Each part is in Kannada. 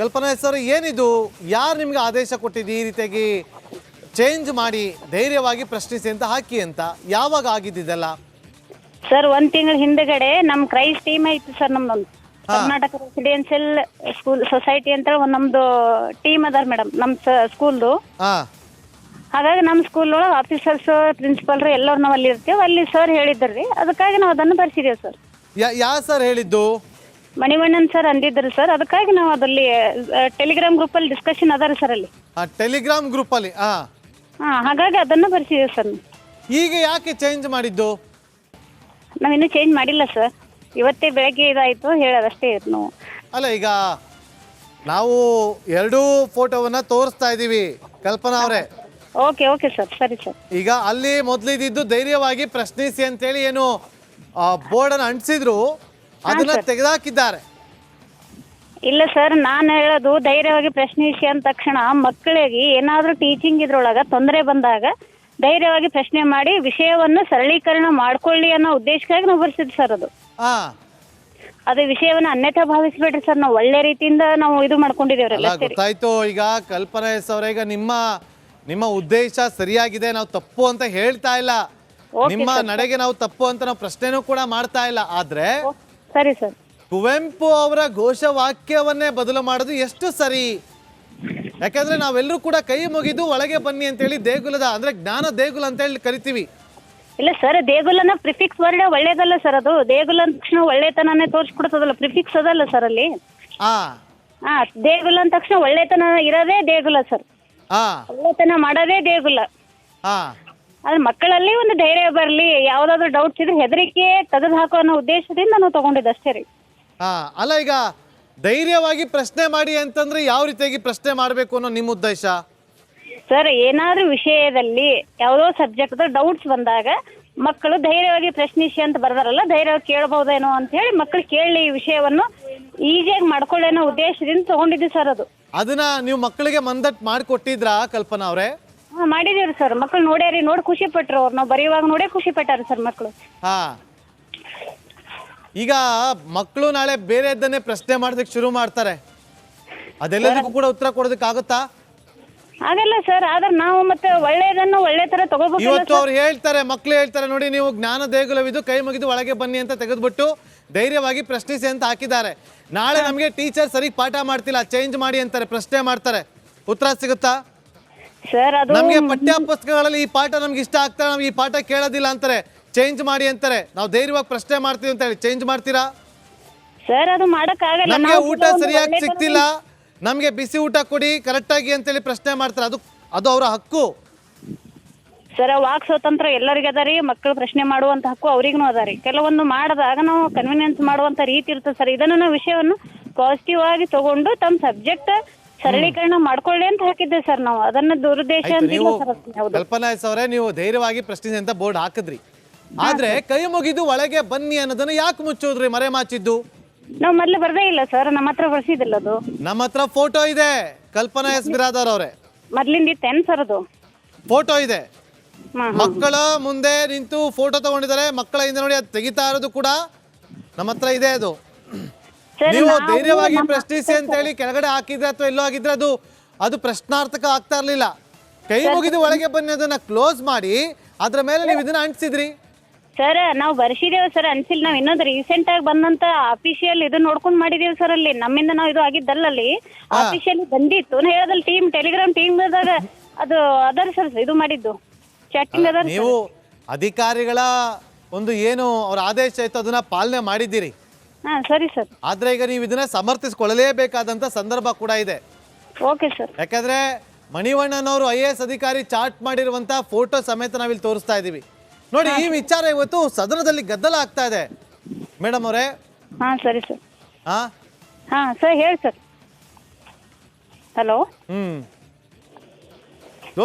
ಕಲ್ಪನಾ ಸರ್, ಏನಿದು? ಯಾರು ನಿಮ್ಗೆ ಆದೇಶ ಕೊಟ್ಟಿದ್ದು ಈ ರೀತಿಯಾಗಿ ಚೇಂಜ್ ಮಾಡಿ ಧೈರ್ಯವಾಗಿ ಪ್ರಶ್ನಿಸಿ ಅಂತ ಹಾಕಿ ಅಂತ? ಯಾವಾಗ ಆಗಿದ್ದೆಲ್ಲ ಸರ್? 1 ತಿಂಗಳ ಹಿಂದೆಗಡೆ ನಮ್ಮ ಕ್ರೈಸ್ ಟೀಮ್ ಐತಿ ಸರ್. ನಮ್ದೊಂದು ಕರ್ನಾಟಕ ರೆಸಿಡೆನ್ಷಿಯಲ್ ಸ್ಕೂಲ್ ಸೊಸೈಟಿ ಅಂತ ಒಂದು ನಮ್ದು ಟೀಮ್ ಅದಾರ ಮೇಡಮ್, ನಮ್ಮ ಸ್ಕೂಲ್ದು. ಹಾಗಾಗಿ ನಮ್ಮ ಸ್ಕೂಲ್ ಒಳಗೆ ಆಫೀಸರ್ಸ್, ಪ್ರಿನ್ಸಿಪಲ್ರು ಎಲ್ಲರೂ ನಾವು ಅಲ್ಲಿ ಇರ್ತೀವಿ. ಅಲ್ಲಿ ಸರ್ ಹೇಳಿದ್ರಿ, ಅದಕ್ಕಾಗಿ ನಾವು ಅದನ್ನು ಬರ್ಸಿದೇವೆ ಸರ್. ಯಾವ ಸರ್ ಹೇಳಿದ್ದು? ಮಣಿವಣ್ಣನ್ ಸರ್ ಅಂದಿದ್ರು ಸರ್. ಅದಕ್ಕಾಗಿ ನಾವು ಅದಲ್ಲಿ ಟೆಲಿಗ್ರಾಮ್ ಗ್ರೂಪಲ್ಲಿ ಡಿಸ್ಕಷನ್ ಅದಾರ ಸರ್ ಅಲ್ಲಿ. ಟೆಲಿಗ್ರಾಮ್ ಗ್ರೂಪಲ್ಲಿ? ಹಾಗಾಗಿ ಅದನ್ನು ಬರ್ಸಿದೇವೆ ಸರ್. ಈಗ ಯಾಕೆ ಚೇಂಜ್ ಮಾಡಿದ್ದು? ನಾವಿನ್ನೂ ಚೇಂಜ್ ಮಾಡಿಲ್ಲ ಸರ್. ಇವತ್ತೇ ಬೆಳಗ್ಗೆ ಇದಾಯಿತು, ಹೇಳೋದಷ್ಟೇ ನಾವು. ಅಲ್ಲ, ಈಗ ನಾವು ಎರಡೂ ಫೋಟೋವನ್ನ ತೋರಿಸ್ತಾ ಇದ್ದೀವಿ ಕಲ್ಪನಾ ಅವರೇ. ಓಕೆ ಓಕೆ ಸರ್, ಸರಿ ಸರ್. ಈಗ ಅಲ್ಲಿ ಮೊದಲಿದ್ದು ಧೈರ್ಯವಾಗಿ ಪ್ರಶ್ನಿಸಿ ಅಂತೇಳಿ ಏನು ಬೋರ್ಡನ್ನು ಅಂಟಿಸಿದ್ರು, ಅದನ್ನ ತೆಗೆದಾಕಿದ್ದಾರೆ. ಇಲ್ಲ ಸರ್, ನಾನು ಹೇಳೋದು ಧೈರ್ಯವಾಗಿ ಪ್ರಶ್ನಿಸಿ ಅಂದ ತಕ್ಷಣ ಮಕ್ಕಳಿಗೆ ಏನಾದರೂ ಟೀಚಿಂಗ್ ಇದ್ರೊಳಗೆ ತೊಂದರೆ ಬಂದಾಗ ಧೈರ್ಯವಾಗಿ ಪ್ರಶ್ನೆ ಮಾಡಿ ವಿಷಯವನ್ನು ಸರಳೀಕರಣ ಮಾಡ್ಕೊಳ್ಳಿ ಅನ್ನೋ ಉದ್ದೇಶಕ್ಕಾಗಿ ನಾವು ಬರ್ಸಿದ್ವಿ ಸರ್. ಅದು ವಿಷಯವನ್ನು ಅನ್ಯಥಾ ಭಾವಿಸ್ಬೇಡ್ರಿ ಸರ್. ನಾವು ಒಳ್ಳೆ ರೀತಿಯಿಂದ ನಾವು ಇದು ಮಾಡ್ಕೊಂಡಿದ್ದೇವ್ರಲ್ಲ. ಗೊತ್ತಾಯ್ತು. ಈಗ ಕಲ್ಪನಾ ಅವರೇ, ಈಗ ನಿಮ್ಮ ಉದ್ದೇಶ ಸರಿಯಾಗಿದೆ, ನಾವು ತಪ್ಪು ಅಂತ ಹೇಳ್ತಾ ಇಲ್ಲ. ನಿಮ್ಮ ನಡೆಗೆ ನಾವು ತಪ್ಪು ಅಂತ ನಾವು ಪ್ರಶ್ನೆನೂ ಕೂಡ ಮಾಡ್ತಾ ಇಲ್ಲ. ಆದ್ರೆ ಸರಿ ಸರ್, ಕುವೆಂಪು ಅವರ ಘೋಷವಾಕ್ಯವನ್ನೇ ಬದಲು ಮಾಡೋದು ಎಷ್ಟು ಸರಿ? ಯಾಕಂದ್ರೆ ನಾವೆಲ್ಲರೂ ಕೂಡ ಕೈ ಮುಗಿದು ಒಳಗೆ ಬನ್ನಿ ಅಂತ ಹೇಳಿ ದೇಗುಲದ ಅಂದ್ರೆ ಜ್ಞಾನ ದೇಗುಲ ಅಂತ ಹೇಳಿ ಕರಿತೀವಿ. ಇಲ್ಲ ಸರ್, ದೇಗುಲನ ಪ್ರಿಫಿಕ್ಸ್ ವರ್ಡ್ ಒಳ್ಳೇದಲ್ಲ ಸರ್. ಅದು ದೇಗುಲ ಅಂದ ತಕ್ಷಣ ಒಳ್ಳೆತನನೇ ತೋರಿಸ್ಕೊಡ್ತದಲ್ಲ, ಪ್ರಿಫಿಕ್ಸ್ ಅದಲ್ಲ ಸರ್ ಅಲ್ಲಿ. ದೇಗುಲ ಅಂದ ತಕ್ಷಣ ಒಳ್ಳೆತನ ಇರೋದೇ ದೇಗುಲ ಸರ್. ಒಳ್ಳೆತನ ಮಾಡೋದೇ ದೇಗುಲ. ಅದ್ರ ಮಕ್ಕಳಲ್ಲಿ ಒಂದು ಧೈರ್ಯ ಬರಲಿ, ಯಾವ್ದಾದ್ರು ಡೌಟ್ಸ್ ಇದ್ರೆ ಹೆದರಿಕೆ ತೆಗೆದು ಹಾಕೋ ಅನ್ನೋ ಉದ್ದೇಶದಿಂದ ನಾವು ತಗೊಂಡಿದ್ದು ಅಷ್ಟೇ ರೀ. ಅಲ್ಲ, ಈಗ ಧೈರ್ಯವಾಗಿ ಪ್ರಶ್ನೆ ಮಾಡಿ ಅಂತಂದ್ರೆ ಯಾವ ರೀತಿಯಾಗಿ ಪ್ರಶ್ನೆ ಮಾಡಬೇಕು ಅನ್ನೋ ನಿಮ್ಮ ಉದ್ದೇಶ? ಸರ್, ಏನಾದ್ರೂ ವಿಷಯದಲ್ಲಿ ಯಾವುದೋ ಸಬ್ಜೆಕ್ಟ್ ಡೌಟ್ಸ್ ಬಂದಾಗ ಮಕ್ಕಳು ಧೈರ್ಯವಾಗಿ ಪ್ರಶ್ನಿಸಿ ಅಂತ ಬರ್ದಾರಲ್ಲ, ಧೈರ್ಯವಾಗಿ ಕೇಳಬಹುದೇನೋ ಅಂತ ಹೇಳಿ ಮಕ್ಕಳು ಕೇಳಿ ಈ ವಿಷಯವನ್ನು ಈಸಿಯಾಗಿ ಮಾಡ್ಕೊಳ್ಳೋ ಉದ್ದೇಶದಿಂದ ತಗೊಂಡಿದ್ದೀವಿ ಸರ್. ಅದನ್ನ ನೀವು ಮಕ್ಕಳಿಗೆ ಮಂದಟ್ ಮಾಡಿಕೊಟ್ಟಿದ್ರಾ ಕಲ್ಪನಾ ಅವರೇ? ಮಾಡಿದೀವಿ ಸರ್. ಮಕ್ಕಳು ನೋಡ್ಯಾರಿ, ನೋಡಿ ಖುಷಿ ಪಟ್ರು. ಅವ್ರು ನಾವು ಬರೆಯುವಾಗ ನೋಡೇ ಖುಷಿ ಪಟ್ಟಾರ ಸರ್ ಮಕ್ಕಳು. ಈಗ ಮಕ್ಕಳು ನಾಳೆ ಬೇರೆದನ್ನೇ ಪ್ರಶ್ನೆ ಮಾಡೋದಕ್ಕೆ ಶುರು ಮಾಡ್ತಾರೆ, ಅದೆಲ್ಲದಕ್ಕೂ ಕೂಡ ಉತ್ತರ ಕೊಡೋದಕ್ಕೆ ಆಗುತ್ತಾ? ಆಗಲ್ಲ ಸರ್. ಆದ್ರೆ ನಾವು ಮತ್ತೆ ಒಳ್ಳೆಯದನ್ನು ಒಳ್ಳೆ ತರ ತಗೋಬೇಕು. ಇವತ್ತು ಅವ್ರು ಹೇಳ್ತಾರೆ, ಮಕ್ಳು ಹೇಳ್ತಾರೆ, ನೋಡಿ ನೀವು ಜ್ಞಾನ ದೇಗುಲವಿದು ಕೈ ಮುಗಿದು ಒಳಗೆ ಬನ್ನಿ ಅಂತ ತೆಗೆದ್ಬಿಟ್ಟು ಧೈರ್ಯವಾಗಿ ಪ್ರಶ್ನಿಸಿ ಅಂತ ಹಾಕಿದ್ದಾರೆ. ನಾಳೆ ನಮಗೆ ಟೀಚರ್ ಸರಿ ಪಾಠ ಮಾಡ್ತಿಲ್ಲ, ಚೇಂಜ್ ಮಾಡಿ ಅಂತಾರೆ, ಪ್ರಶ್ನೆ ಮಾಡ್ತಾರೆ, ಉತ್ತರ ಸಿಗುತ್ತಾ ಸರ್? ಅದು ನಮಗೆ ಪಠ್ಯ ಪುಸ್ತಕಗಳಲ್ಲಿ ಈ ಪಾಠ ನಮ್ಗೆ ಇಷ್ಟ ಆಗ್ತಾರೆ, ನಮ್ಗೆ ಈ ಪಾಠ ಕೇಳೋದಿಲ್ಲ ಅಂತಾರೆ, ಚೇಂಜ್ ಮಾಡಿ ಅಂತಾರೆ. ನಾವು ಧೈರ್ಯವಾಗಿ ಪ್ರಶ್ನೆ ಮಾಡ್ತೀವಿ ಅಂತ ಹೇಳಿ ಚೇಂಜ್ ಮಾಡ್ತೀರಾ ಸರ್? ಅದು ಮಾಡಕ್ಕಾಗಲ್ಲ. ನಮ್ಗೆ ಊಟ ಸರಿಯಾಗಿ ಸಿಗ್ತಿಲ್ಲ, ನಮ್ಗೆ ಬಿಸಿ ಊಟ ಕೊಡಿ ಕರೆಕ್ಟಾಗಿ ಅಂತೇಳಿ ಪ್ರಶ್ನೆ ಮಾಡ್ತಾರೆ. ಅದು ಅವರ ಹಕ್ಕು ಸರ್. ವಾಕ್ ಸ್ವಾತಂತ್ರ್ಯ ಎಲ್ಲರಿಗೂ ಅದ ರೀ. ಮಕ್ಕಳು ಪ್ರಶ್ನೆ ಮಾಡುವಂತ ಹಕ್ಕು ಅವ್ರಿಗೂ ಅದ ರೀ. ಕೆಲವೊಂದು ಮಾಡಿದಾಗ ನಾವು ಕನ್ವಿನಿಯನ್ಸ್ ಮಾಡುವಂತ ರೀತಿ ಇರ್ತದೆ ಸರ್. ಇದನ್ನು ನಾವು ವಿಷಯವನ್ನು ಪಾಸಿಟಿವ್ ಆಗಿ ತಗೊಂಡು ತಮ್ಮ ಸಬ್ಜೆಕ್ಟ್ ಸರಳೀಕರಣ ಮಾಡ್ಕೊಳ್ಳಿ ಅಂತ ಹಾಕಿದ್ದೆ ಸರ್. ನಾವು ಅದನ್ನ ದುರುದ್ದೇಶ ಕಲ್ಪನಾ ಅವರೇ, ನೀವು ಧೈರ್ಯವಾಗಿ ಪ್ರಶ್ನಿಸಿ ಅಂತ ಬೋರ್ಡ್ ಹಾಕಿದ್ರಿ, ಆದ್ರೆ ಕೈ ಮುಗಿದು ಒಳಗೆ ಬನ್ನಿ ಅನ್ನೋದನ್ನ ಯಾಕೆ ಮುಚ್ಚೋದ್ರಿ, ಮರೆ ಮಾಚಿದ್ದು? ನಾವು ಮೊದ್ಲು ಬರ್ದೇ ಇಲ್ಲ ಸರ್, ನಮ್ಮ ಹತ್ರ ಬರ್ಸಿದಿಲ್ಲ. ಅದು ನಮ್ಮ ಹತ್ರ ಫೋಟೋ ಇದೆ. ಕಲ್ಪನಾ ಎಸ್ ಬಿರಾದಾರ್ ಅವರೇ, ಮೊದ್ಲಿಂದ ಇತ್ತೇನ್ ಸರ್? ಅದು ಫೋಟೋ ಇದೆ. ಮಕ್ಕಳ ಮುಂದೆ ನಿಂತು ಫೋಟೋ ತಗೊಂಡಿದ್ದಾರೆ, ಮಕ್ಕಳ ಹಿಂದೆ ನೋಡಿ ಅದು ತೆಗಿತಾ ಇರೋದು ಕೂಡ ನಮ್ಮ ಹತ್ರ ಇದೆ. ಅದು ನೀವು ಧೈರ್ಯವಾಗಿ ಪ್ರಶ್ನಿಸಿ ಅಂತ ಹೇಳಿ ಕೆಳಗಡೆ ಹಾಕಿದ್ರೆ ಅಥವಾ ಎಲ್ಲೋ ಆಗಿದ್ರೆ ಅದು ಪ್ರಶ್ನಾರ್ಥಕ ಆಗ್ತಾ ಇರ್ಲಿಲ್ಲ. ಕೈ ಮುಗಿದು ಒಳಗೆ ಬನ್ನಿ ಅದನ್ನ ಕ್ಲೋಸ್ ಮಾಡಿ ಅದ್ರ ಮೇಲೆ ನೀವು ಇದನ್ನ ಅಂಟಿಸಿದ್ರಿ ಸರ್. ನಾವು ಬರ್ಸಿದೇವೆ ಸರ್, ಅನ್ಸಿಲ್. ನಾವ್ ಇನ್ನೊಂದು ರೀಸೆಂಟ್ ಆಗಿ ಬಂದಂತ ಅಫಿಷಿಯಲ್ ಇದು ನೋಡ್ಕೊಂಡ್ ಮಾಡಿದೇವಿ ಸರ್. ಅಲ್ಲಿ ನಮ್ಮಿಂದ ನಾವು ಇದು ಆಗಿದ್ದಲ್ಲ, ಅಲ್ಲಿ ಅಫಿಷಿಯಲ್ ಬಂದಿತ್ತು. ನಾ ಹೇಳೋದಲ್ಲಿ ಟೀಮ್ ಟೆಲಿಗ್ರಾಮ್ ಟೀಮ್ ಅದು ಅದರ ಸರ್ ಇದು ಮಾಡಿದ್ದು ಚಾಟಿಂಗ್ ಅದರ. ನೀವು ಅಧಿಕಾರಿಗಳ ಒಂದು ಏನು ಅವ್ರ ಆದೇಶ ಇತ್ತು ಅದನ್ನ ಪಾಲನೆ ಮಾಡಿದ್ದೀರಿ. ಸರಿ ಸರ್. ಆದ್ರೆ ಈಗ ನೀವು ಇದನ್ನ ಸಮರ್ಥಿಸಿಕೊಳ್ಳಲೇಬೇಕಾದಂತ ಸಂದರ್ಭ ಕೂಡ ಇದೆ. Okay sir. ಯಾಕಂದ್ರೆ ಮಣಿವಣ್ಣನವರು IAS ಅಧಿಕಾರಿ ಚಾಟ್ ಮಾಡಿರುವಂತ ಫೋಟೋ ಸಮೇತ ನಾವಿಲ್ಲಿ ತೋರಿಸ್ತಾ ಇದೀವಿ ನೋಡಿ. ಈ ವಿಚಾರ ಇವತ್ತು ಸದನದಲ್ಲಿ ಗದ್ದಲ ಆಗ್ತಾ ಇದೆ ಮೇಡಮ್ ಅವರೇ. ಸರಿ ಸರ್. ಸರ್ ಹೇಳಿ ಸರ್. ಹಲೋ.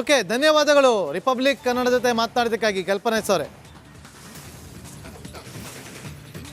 ಓಕೆ, ಧನ್ಯವಾದಗಳು ರಿಪಬ್ಲಿಕ್ ಕನ್ನಡ ಜೊತೆ ಮಾತನಾಡೋದಕ್ಕಾಗಿ ಕಲ್ಪನಾ ಅವರೇ.